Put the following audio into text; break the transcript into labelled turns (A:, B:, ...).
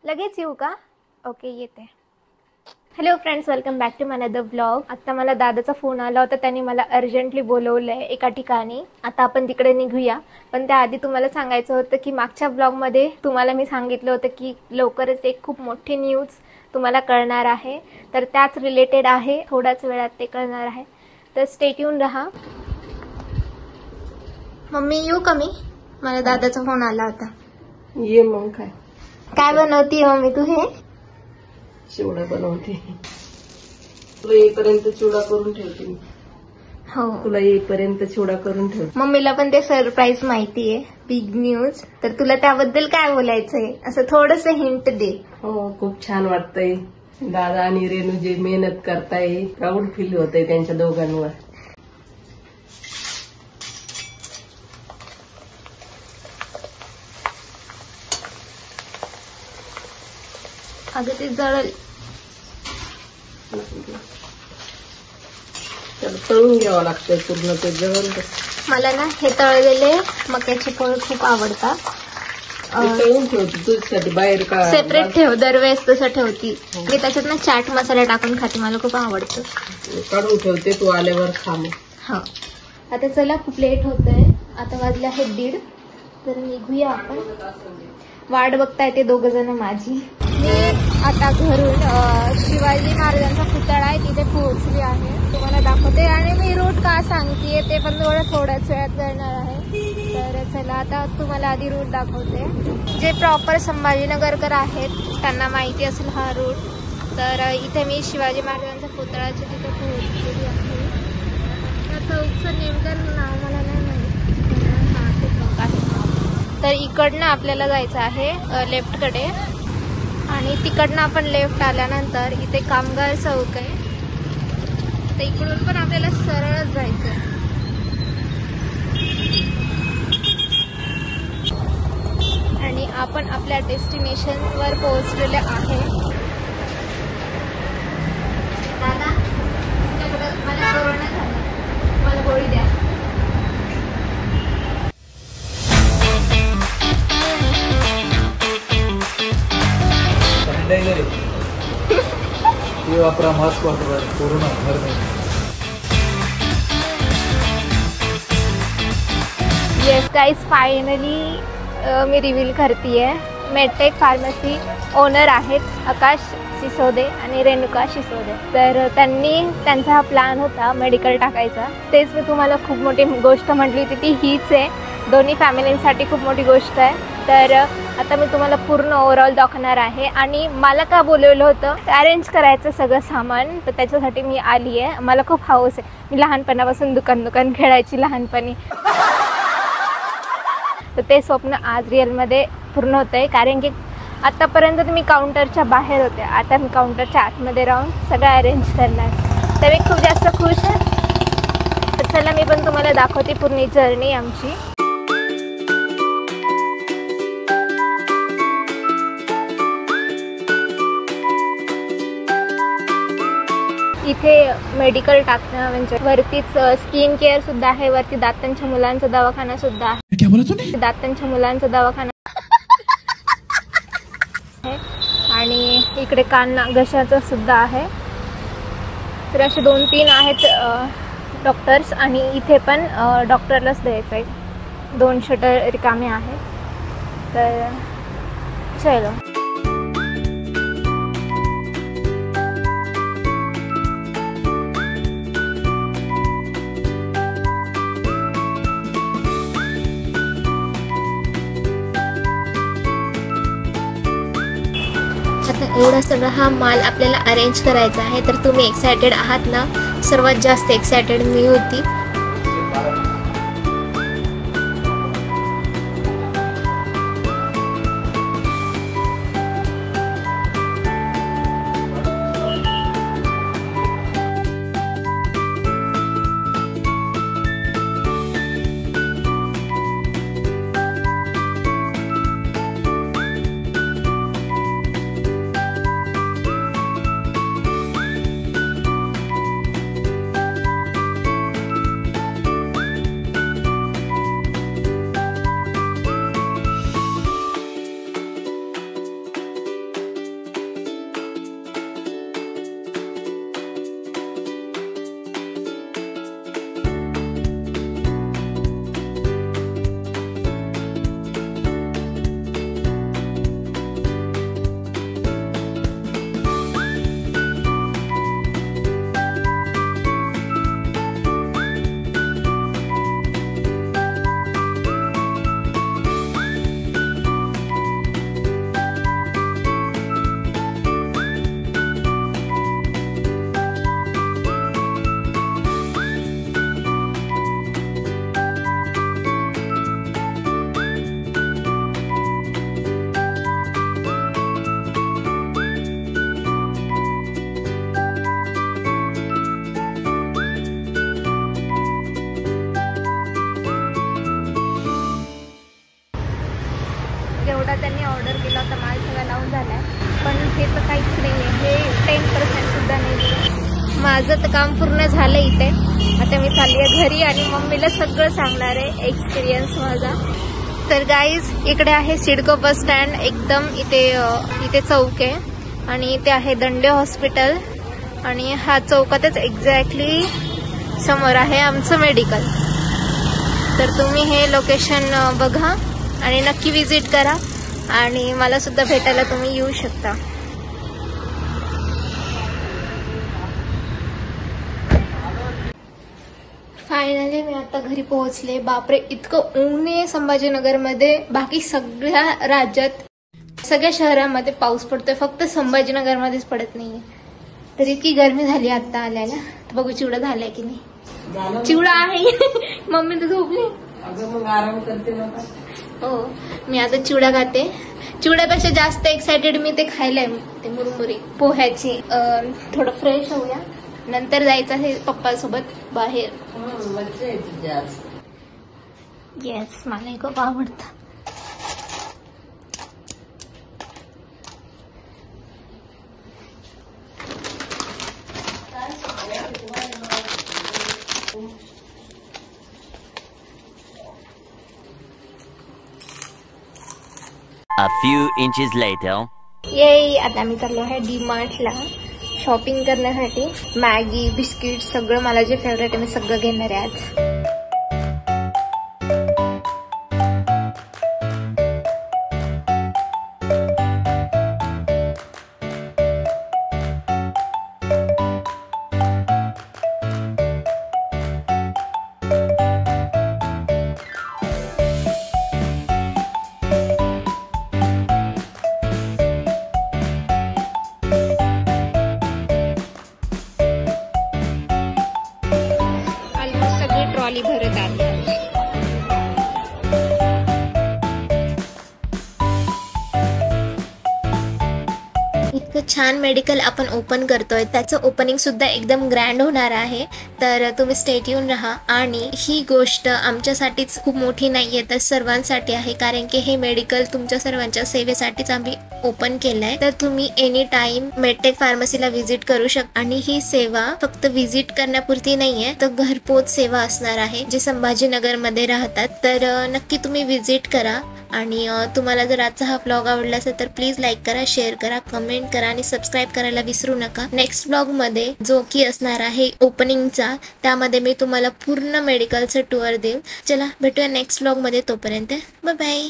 A: लगेच येऊ का? ओके येते. Hello friends, welcome back to my another vlog. आता मला दादाचा फोन आला होता, त्यांनी मला अर्जंटली बोलवलं आहे एका ठिकाणी. आता आपण तिकडे निघूया. पण त्याआधी तुम्हाला सांगायचं होतं की मागच्या व्लॉगमध्ये तुम्हाला मी सांगितलं होतं की लवकरच एक खूप मोठी न्यूज तुम्हाला कळणार आहे. तर त्याच रिलेटेड आहे, थोड्याच वेळात ते कळणार आहे. तर स्टे ट्यून रहा. मम्मी येऊ का मी? मला दादाचा फोन आला होता.
B: ये मग
A: काय बनवती मम्मी तू? हे
B: चिवडा बनवते. तुला येईपर्यंत चिवडा करून ठेवते मी.
A: हो,
B: तुला येईपर्यंत चिवडा करून ठेवते.
A: मम्मीला पण ते सरप्राईज माहिती आहे, बिग न्यूज. तर तुला त्याबद्दल काय बोलायचंय? असं थोडस हिंट दे.
B: हो, खूप छान वाटतंय. दादा आणि रेणू जे मेहनत करताय, प्राऊड फील होतंय त्यांच्या दोघांवर.
A: अगं ते जळल.
B: त्याला तळून घ्यावं लागतंय पूर्ण, ते जळून
A: मला ना हे तळलेले मक्याचे पोहे खूप आवडतात.
B: तळून ठेवते तुझ्यासाठी बाहेर का
A: सेपरेट ठेव, दरवेळेस तसं ठेवती मी. त्याच्यात ना चाट मसाला टाकून खाते, मला खूप आवडतं.
B: काढून ठेवते, तू आल्यावर खा मग.
A: हा, आता चला, खूप लेट होतंय. आता वाजले आहेत 1:30. तर निघूया आपण. वाट बघताय ते दोघ जण माझी. मी आता घरून शिवाजी महाराजांचा पुतळा आहे तिथे पोहोचली आहे. तुम्हाला दाखवते आणि मी रूट का सांगतेय ते पण थोड्याच वेळात करणार आहे. तर चला, आता तुम्हाला आधी रूट दाखवते. जे प्रॉपर संभाजीनगरकर आहेत त्यांना माहिती असेल हा रूट. तर इथे मी शिवाजी महाराजांच्या पुतळ्याच्या तिथे पोहोचलेली आहे. त्या चौकचं नेमकं नाव मला नाही माहिती. हा, ते चौक आहे. तर इकडनं आपल्याला जायचं आहे लेफ्टकडे, आणि तिकडनं आपण लेफ्ट आल्यानंतर इथे कामगार चौक आहे. तर इकडून पण आपल्याला सरळच जायचं आहे. आणि आपण आपल्या डेस्टिनेशनवर पोहोचलेले आहे. दादा, मला कोरोना झाला, मला गोळी द्या.
C: ये वापरा, मास्क वापरा, कोरोना घर में.
A: येस गाईज, फायनली मी रिव्हील करतेय. मेडटेक फार्मसी ओनर आहेत आकाश सिसोदे आणि रेणुका सिसोदे. तर त्यांनी त्यांचा हा प्लॅन होता मेडिकल टाकायचा. तेच मी तुम्हाला खूप मोठी गोष्ट म्हटली होती, ती हीच आहे. दोन्ही फॅमिलींसाठी खूप मोठी गोष्ट आहे. तर आता मी तुम्हाला पूर्ण ओव्हरऑल दाखवणार आहे. आणि मला का बोलवलं होतं, अरेंज करायचं सगळं सामान, तर त्याच्यासाठी मी आली आहे. मला खूप हौस आहे. मी लहानपणापासून दुकान खेळायची लहानपणी. तर ते स्वप्न आज रिअलमध्ये पूर्ण होतं आहे. कारण की आत्तापर्यंत मी काउंटरच्या बाहेर होते, आता मी काउंटरच्या आतमध्ये राहून सगळं अरेंज करणार. तर मी खूप जास्त खुश आहे. तर चला, मी पण तुम्हाला दाखवते पूर्ण जर्नी आमची. इथे मेडिकल टाकणं म्हणजे वरतीच स्किन केअर सुद्धा आहे, वरती दातांच्या मुलांचा दवाखाना सुद्धा आहे.
C: क्या बोला तूने?
A: दातांच्या मुलांचा दवाखाना आहे. आणि इकडे कान घशाचं सुद्धा आहे. तर असे 2-3 आहेत डॉक्टर्स. आणि इथे पण डॉक्टरलाच द्यायचं आहे. 2 शटर रिकामे आहेत. तर चलो. एवढा सगळा हा माल आपल्याला अरेंज करायचा आहे. तर तुम्ही एक्सायटेड आहात ना? सर्वात जास्त एक्सायटेड मी होती. त्यांनी ऑर्डर केला होता, माल सगळा लावून झालाय, पण हे तर काहीच नाही आहे, हे 10% सुद्धा नाही. माझं तर काम पूर्ण झालं इथे. आता मी चालली आहे घरी आणि मम्मीला सगळं सांगणार आहे एक्सपिरियन्स माझा. तर गाईज, इकडे आहे सिडको बस स्टँड, एकदम इथे चौक आहे आणि इथे आहे दंडे हॉस्पिटल आणि हा चौकातच एक्झॅक्टली समोर आहे आमचं मेडिकल. तर तुम्ही हे लोकेशन बघा आणि नक्की विजिट करा आणि मला सुद्धा भेटायला तुम्ही येऊ शकता. फायनली मी आता घरी पोहोचले. बापरे, इतकं ऊन आहे संभाजीनगरमध्ये. बाकी सगळ्या राज्यात, सगळ्या शहरामध्ये पाऊस पडतोय, फक्त संभाजीनगरमध्येच पडत नाहीये. तर इतकी गरमी झाली आता आल्याला. बघू चिवडा झालाय की नाही. चिवडा आहे. मम्मी तर झोपली.
B: अगं मग आराम करते ना.
A: हो, मी आता चिवडा खाते. चिवड्यापेक्षा जास्त एक्सायटेड मी ते खायलाय, ते मुरमुरी पोह्याची. थोडं फ्रेश होऊया, नंतर जायचं आहे पप्पासोबत बाहेर.
B: मज्जा येते जास्त.
A: येस, मला खूप आवडतं.
D: A few inches later.
A: ये आता आम्ही चाललो आहे डी-मार्टला शॉपिंग करण्यासाठी. मॅगी, बिस्किट, सगळं मला जे फेवरेट आहे मी सगळं घेणार आहे आज. ट्रॉली भरत आली. इतकं छान मेडिकल आपण ओपन करतोय, त्याचं ओपनिंग सुद्धा एकदम ग्रँड होणार आहे. तर तुम्ही स्टे ट्यून राहा. आणि ही गोष्ट आमच्यासाठीच खूप मोठी नाहीये, तर सर्वांसाठी आहे, कारण की हे मेडिकल तुमच्या सर्वांच्या सेवेसाठीच आम्ही ओपन केलंय. तर तुम्ही एनी टाइम मेडटेक फार्मसीला व्हिजिट करू शकता. आणि ही सेवा फक्त व्हिजिट करण्यापुरती नाहीये, तर घरपोच सेवा असणार आहे जे संभाजीनगरमध्ये राहतात. तर नक्की तुम्ही व्हिजिट करा. आणि तुम्हाला जर आजचा हा व्लॉग आवडला असेल तर प्लीज लाईक करा, शेअर करा, कमेंट करा आणि सबस्क्राईब करायला विसरू नका. नेक्स्ट व्लॉगमध्ये जो की असणार आहे ओपनिंगचा, त्यामध्ये मी तुम्हाला पूर्ण मेडिकलचं टूर देईन. चला भेटूया नेक्स्ट व्लॉगमध्ये. तोपर्यंत बाय बाय.